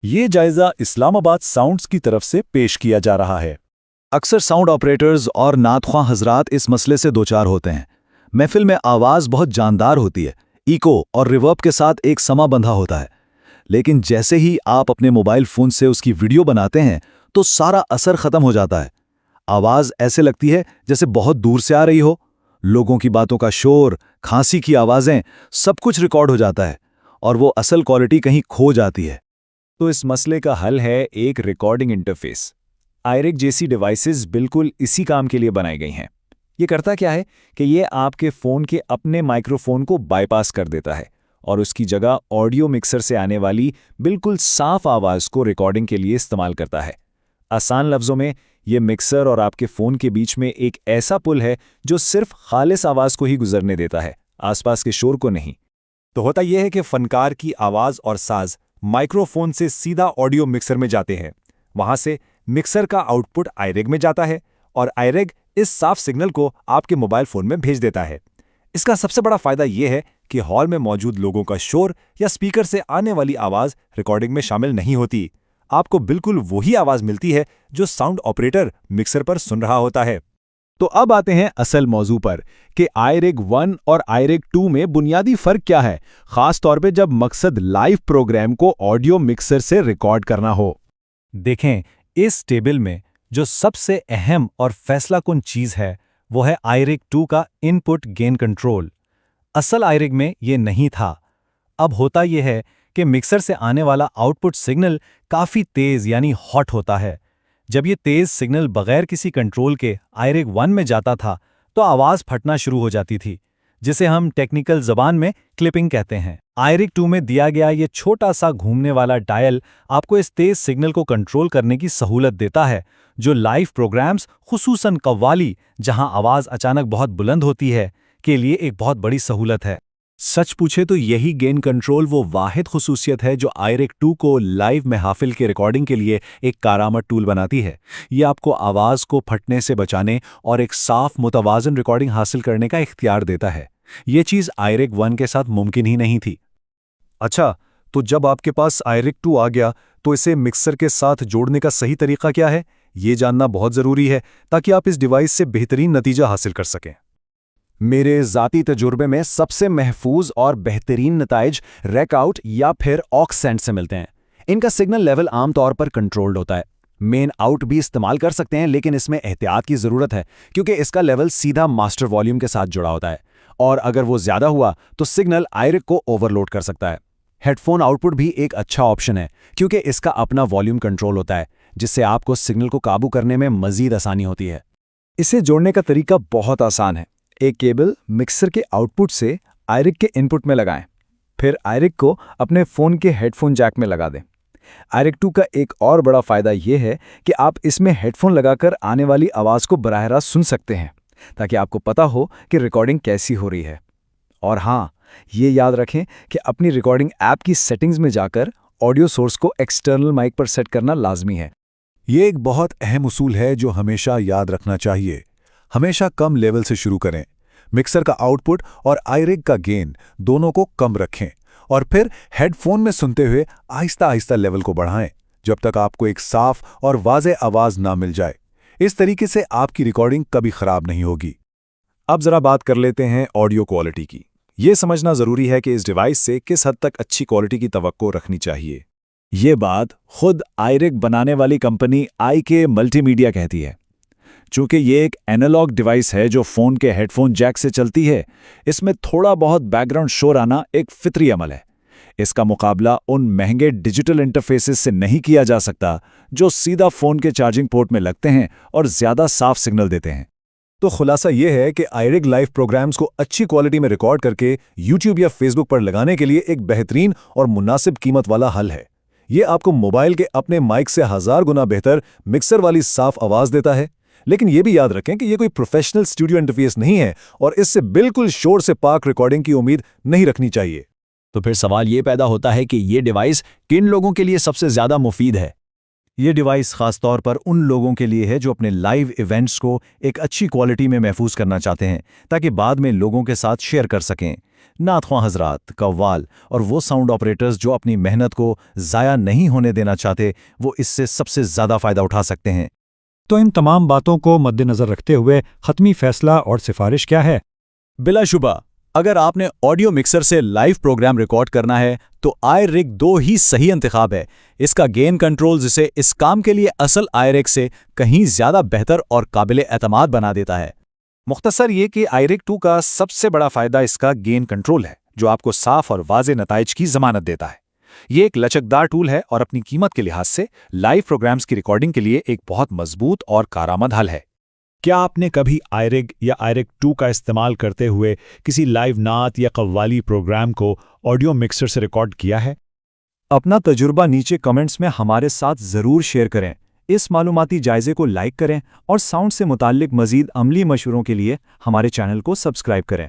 ये जायजा इस्लामाबाद साउंड्स की तरफ से पेश किया जा रहा है। अक्सर साउंड ऑपरेटर्स और नातख्वां हजरात इस मसले से दोचार होते हैं। महफिल में आवाज़ बहुत जानदार होती है, इको और रिवर्ब के साथ एक समा बंधा होता है। लेकिन जैसे ही आप अपने मोबाइल फ़ोन से उसकी वीडियो बनाते हैं तो सारा असर ख़त्म हो जाता है। आवाज़ ऐसे लगती है जैसे बहुत दूर से आ रही हो। लोगों की बातों का शोर, खांसी की आवाज़ें, सब कुछ रिकॉर्ड हो जाता है और वो असल क्वालिटी कहीं खो जाती है। तो इस मसले का हल है एक रिकॉर्डिंग इंटरफेस। आयरेक जैसी डिवाइसेस बिल्कुल इसी काम के लिए बनाई गई हैं। ये करता क्या है कि ये आपके फ़ोन के अपने माइक्रोफोन को बाईपास कर देता है और उसकी जगह ऑडियो मिक्सर से आने वाली बिल्कुल साफ आवाज़ को रिकॉर्डिंग के लिए इस्तेमाल करता है। आसान लफ्ज़ों में, ये मिक्सर और आपके फ़ोन के बीच में एक ऐसा पुल है जो सिर्फ खालिस आवाज़ को ही गुजरने देता है, आसपास के शोर को नहीं। तो होता यह है कि फनकार की आवाज़ और साज माइक्रोफोन से सीधा ऑडियो मिक्सर में जाते हैं। वहां से मिक्सर का आउटपुट आयरेग में जाता है और आयरेग इस साफ सिग्नल को आपके मोबाइल फ़ोन में भेज देता है। इसका सबसे बड़ा फ़ायदा यह है कि हॉल में मौजूद लोगों का शोर या स्पीकर से आने वाली आवाज़ रिकॉर्डिंग में शामिल नहीं होती। आपको बिल्कुल वही आवाज़ मिलती है जो साउंड ऑपरेटर मिक्सर पर सुन रहा होता है। तो अब आते हैं असल मौजू पर कि आयरेग 1 और आयरेग 2 में बुनियादी फ़र्क क्या है, ख़ास तौर पे जब मकसद लाइव प्रोग्राम को ऑडियो मिक्सर से रिकॉर्ड करना हो। देखें, इस टेबल में जो सबसे अहम और फैसलाकुन चीज़ है वो है आयरेग 2 का इनपुट गेन कंट्रोल। असल आयरेग में ये नहीं था। अब होता यह है कि मिक्सर से आने वाला आउटपुट सिग्नल काफ़ी तेज़ यानी हॉट होता है। जब ये तेज़ सिग्नल बगैर किसी कंट्रोल के आयरेग 1 में जाता था तो आवाज़ फटना शुरू हो जाती थी, जिसे हम टेक्निकल ज़बान में क्लिपिंग कहते हैं। आयरेग 2 में दिया गया ये छोटा सा घूमने वाला डायल आपको इस तेज़ सिग्नल को कंट्रोल करने की सहूलत देता है, जो लाइव प्रोग्राम्स, खुसूसन कव्वाली, जहां आवाज़ अचानक बहुत बुलंद होती है, के लिए एक बहुत बड़ी सहूलत है। सच पूछे तो यही गेन कंट्रोल वो वाहिद खुसूसियत है जो आयरेग 2 को लाइव महफिल के रिकॉर्डिंग के लिए एक कारामद टूल बनाती है। ये आपको आवाज़ को फटने से बचाने और एक साफ मुतवाज़न रिकॉर्डिंग हासिल करने का इख्तियार देता है। ये चीज़ आयरेग 1 के साथ मुमकिन ही नहीं थी। अच्छा, तो जब आपके पास आयरेग 2 आ गया तो इसे मिक्सर के साथ जोड़ने का सही तरीका क्या है, ये जानना बहुत ज़रूरी है ताकि आप इस डिवाइस से बेहतरीन नतीजा हासिल कर सकें। मेरे ज़ाती तजुर्बे में सबसे महफूज और बेहतरीन नताइज रैक आउट या फिर ऑक्स सेंट से मिलते हैं। इनका सिग्नल लेवल आमतौर पर कंट्रोल्ड होता है। मेन आउट भी इस्तेमाल कर सकते हैं, लेकिन इसमें एहतियात की ज़रूरत है क्योंकि इसका लेवल सीधा मास्टर वॉल्यूम के साथ जुड़ा होता है और अगर वो ज़्यादा हुआ तो सिग्नल आयरेग को ओवरलोड कर सकता है। हेडफोन आउटपुट भी एक अच्छा ऑप्शन है क्योंकि इसका अपना वॉल्यूम कंट्रोल होता है, जिससे आपको सिग्नल को काबू करने में मज़ीद आसानी होती है। इसे जोड़ने का तरीका बहुत आसान है। एक केबल मिक्सर के आउटपुट से आयरेग के इनपुट में लगाएं, फिर आयरेग को अपने फ़ोन के हेडफोन जैक में लगा दें। आयरेग 2 का एक और बड़ा फ़ायदा यह है कि आप इसमें हेडफोन लगाकर आने वाली आवाज़ को बराह रास्त सुन सकते हैं, ताकि आपको पता हो कि रिकॉर्डिंग कैसी हो रही है। और हाँ, ये याद रखें कि अपनी रिकॉर्डिंग ऐप की सेटिंग्स में जाकर ऑडियो सोर्स को एक्सटर्नल माइक पर सेट करना लाजमी है। ये एक बहुत अहम उसूल है जो हमेशा याद रखना चाहिए। हमेशा कम लेवल से शुरू करें। मिक्सर का आउटपुट और आयरेग का गेन दोनों को कम रखें और फिर हेडफोन में सुनते हुए आहिस्ता आहिस्ता लेवल को बढ़ाएं जब तक आपको एक साफ और वाज़ेह आवाज़ ना मिल जाए। इस तरीके से आपकी रिकॉर्डिंग कभी ख़राब नहीं होगी। अब ज़रा बात कर लेते हैं ऑडियो क्वालिटी की। ये समझना ज़रूरी है कि इस डिवाइस से किस हद तक अच्छी क्वालिटी की तवक्को रखनी चाहिए। ये बात खुद आयरेग बनाने वाली कंपनी IK मल्टीमीडिया कहती है। चूंकि ये एक एनालॉग डिवाइस है जो फ़ोन के हेडफोन जैक से चलती है, इसमें थोड़ा बहुत बैकग्राउंड शोर आना एक फितरी अमल है। इसका मुकाबला उन महंगे डिजिटल इंटरफेसेस से नहीं किया जा सकता जो सीधा फ़ोन के चार्जिंग पोर्ट में लगते हैं और ज़्यादा साफ सिग्नल देते हैं। तो खुलासा ये है कि आयरेग लाइव प्रोग्राम्स को अच्छी क्वालिटी में रिकॉर्ड करके यूट्यूब या फेसबुक पर लगाने के लिए एक बेहतरीन और मुनासिब कीमत वाला हल है। ये आपको मोबाइल के अपने माइक से 1000 गुना बेहतर मिक्सर वाली साफ आवाज़ देता है। लेकिन ये भी याद रखें कि ये कोई प्रोफेशनल स्टूडियो इंटरफेस नहीं है और इससे बिल्कुल शोर से पाक रिकॉर्डिंग की उम्मीद नहीं रखनी चाहिए। तो फिर सवाल ये पैदा होता है कि ये डिवाइस किन लोगों के लिए सबसे ज़्यादा मुफीद है? ये डिवाइस खासतौर पर उन लोगों के लिए है जो अपने लाइव इवेंट्स को एक अच्छी क्वालिटी में महफूज करना चाहते हैं ताकि बाद में लोगों के साथ शेयर कर सकें। नाथख्वां हजरात, कव्वाल और वो साउंड ऑपरेटर्स जो अपनी मेहनत को ज़ाया नहीं होने देना चाहते, वो इससे सबसे ज़्यादा फ़ायदा उठा सकते हैं। तो इन तमाम बातों को मद्देनज़र रखते हुए ख़त्मी फैसला और सिफारिश क्या है? बिलाशुबा, अगर आपने ऑडियो मिक्सर से लाइव प्रोग्राम रिकॉर्ड करना है तो iRig 2 ही सही इंतखाब है। इसका गेन कंट्रोल इसे इस काम के लिए असल iRig से कहीं ज़्यादा बेहतर और काबिल एतमाद बना देता है। मुख्तसर ये कि iRig 2 का सबसे बड़ा फ़ायदा इसका गेन कंट्रोल है, जो आपको साफ और वाज़े नताइज की ज़मानत देता है। ये एक लचकदार टूल है और अपनी कीमत के लिहाज से लाइव प्रोग्राम्स की रिकॉर्डिंग के लिए एक बहुत मजबूत और कारआमद हल है। क्या आपने कभी iRig या iRig 2 का इस्तेमाल करते हुए किसी लाइव नात या कव्वाली प्रोग्राम को ऑडियो मिक्सर से रिकॉर्ड किया है? अपना तजुर्बा नीचे कमेंट्स में हमारे साथ ज़रूर शेयर करें। इस मालूमाती जायज़े को लाइक करें और साउंड से मुताल्लिक मज़ीद अमली मशवरों के लिए हमारे चैनल को सब्सक्राइब करें।